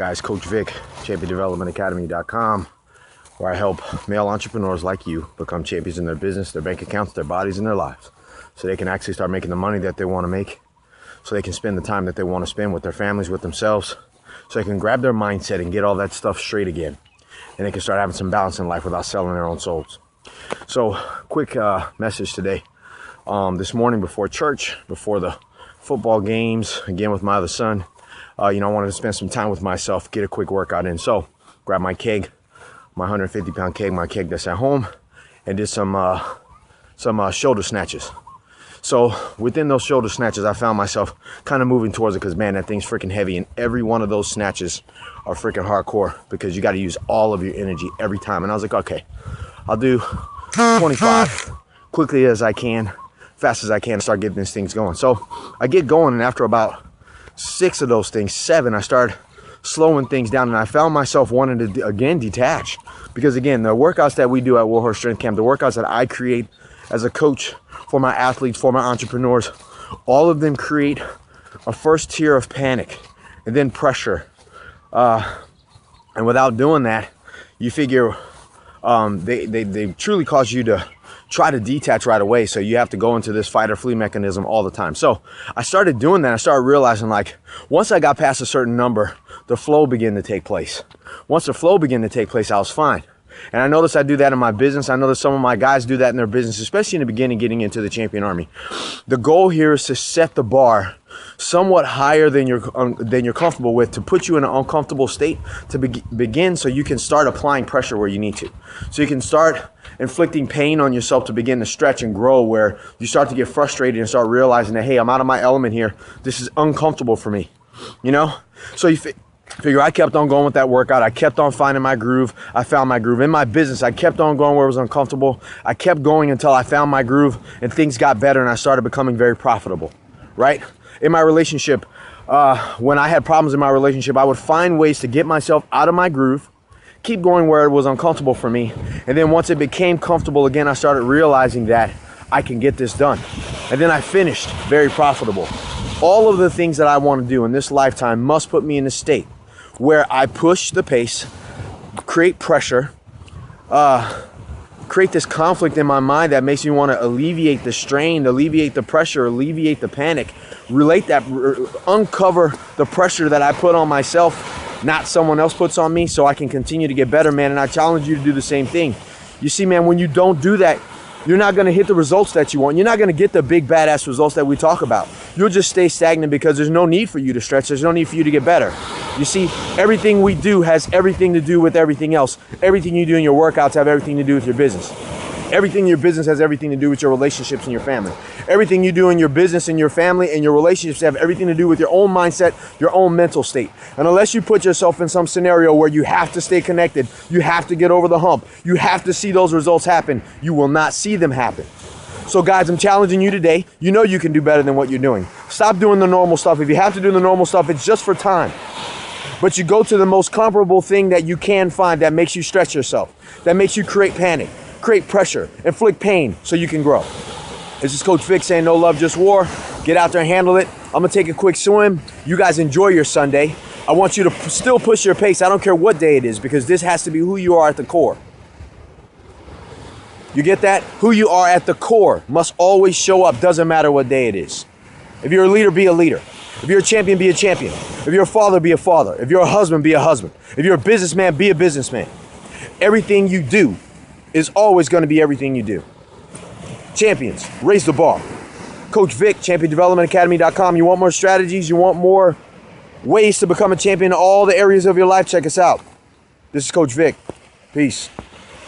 Guys, Coach Vic, ChampionDevelopmentAcademy.com, where I help male entrepreneurs like you become champions in their business, their bank accounts, their bodies, and their lives, so they can actually start making the money that they want to make, so they can spend the time that they want to spend with their families, with themselves, so they can grab their mindset and get all that stuff straight again, and they can start having some balance in life without selling their own souls. So, quick message today. This morning before church, before the football games, again with my other son, I wanted to spend some time with myself, get a quick workout in. So, grab my keg, my 150-pound keg, my keg that's at home, and did some shoulder snatches. So, within those shoulder snatches, I found myself kind of moving towards it because, man, that thing's freaking heavy. And every one of those snatches are freaking hardcore because you got to use all of your energy every time. And I was like, okay, I'll do 25 quickly as I can, fast as I can, to start getting these things going. So, I get going, and after about 6 of those things, 7, I started slowing things down, and I found myself wanting to again detach, because again, the workouts that we do at Warhorse Strength Camp, the workouts that I create as a coach for my athletes, for my entrepreneurs, all of them create a first tier of panic and then pressure, and without doing that, you figure they truly cause you to try to detach right away. So you have to go into this fight or flee mechanism all the time. So I started doing that. I started realizing, like, once I got past a certain number, the flow began to take place. Once the flow began to take place, I was fine. And I noticed I do that in my business. I noticed some of my guys do that in their business, especially in the beginning, getting into the Champion Army. The goal here is to set the bar somewhat higher than you're comfortable with, to put you in an uncomfortable state to begin, so you can start applying pressure where you need to. So you can start inflicting pain on yourself to begin to stretch and grow, where you start to get frustrated and start realizing that, hey, I'm out of my element here. This is uncomfortable for me, So you figure, I kept on going with that workout. I kept on finding my groove. I found my groove. In my business, I kept on going where it was uncomfortable. I kept going until I found my groove and things got better and I started becoming very profitable, right? In my relationship, when I had problems in my relationship, I would find ways to get myself out of my groove, keep going where it was uncomfortable for me. And then once it became comfortable again, I started realizing that I can get this done. And then I finished very profitable. All of the things that I want to do in this lifetime must put me in a state where I push the pace, create pressure, create this conflict in my mind that makes me want to alleviate the strain, alleviate the pressure, alleviate the panic, uncover the pressure that I put on myself, not someone else puts on me, so I can continue to get better, man. And I challenge you to do the same thing. You see, man, when you don't do that, you're not going to hit the results that you want. You're not going to get the big badass results that we talk about. You'll just stay stagnant because there's no need for you to stretch. There's no need for you to get better. You see, everything we do has everything to do with everything else. Everything you do in your workouts have everything to do with your business. Everything in your business has everything to do with your relationships and your family. Everything you do in your business and your family and your relationships have everything to do with your own mindset, your own mental state. And unless you put yourself in some scenario where you have to stay connected, you have to get over the hump, you have to see those results happen, you will not see them happen. So guys, I'm challenging you today. You know you can do better than what you're doing. Stop doing the normal stuff. If you have to do the normal stuff, it's just for time. But you go to the most comparable thing that you can find that makes you stretch yourself, that makes you create panic, create pressure, inflict pain so you can grow. This is Coach Vic saying no love, just war. Get out there and handle it. I'm going to take a quick swim. You guys enjoy your Sunday. I want you to still push your pace. I don't care what day it is, because this has to be who you are at the core. You get that? Who you are at the core must always show up, doesn't matter what day it is. If you're a leader, be a leader. If you're a champion, be a champion. If you're a father, be a father. If you're a husband, be a husband. If you're a businessman, be a businessman. Everything you do is always going to be everything you do. Champions, raise the bar. Coach Vic, ChampionDevelopmentAcademy.com. You want more strategies? You want more ways to become a champion in all the areas of your life? Check us out. This is Coach Vic. Peace.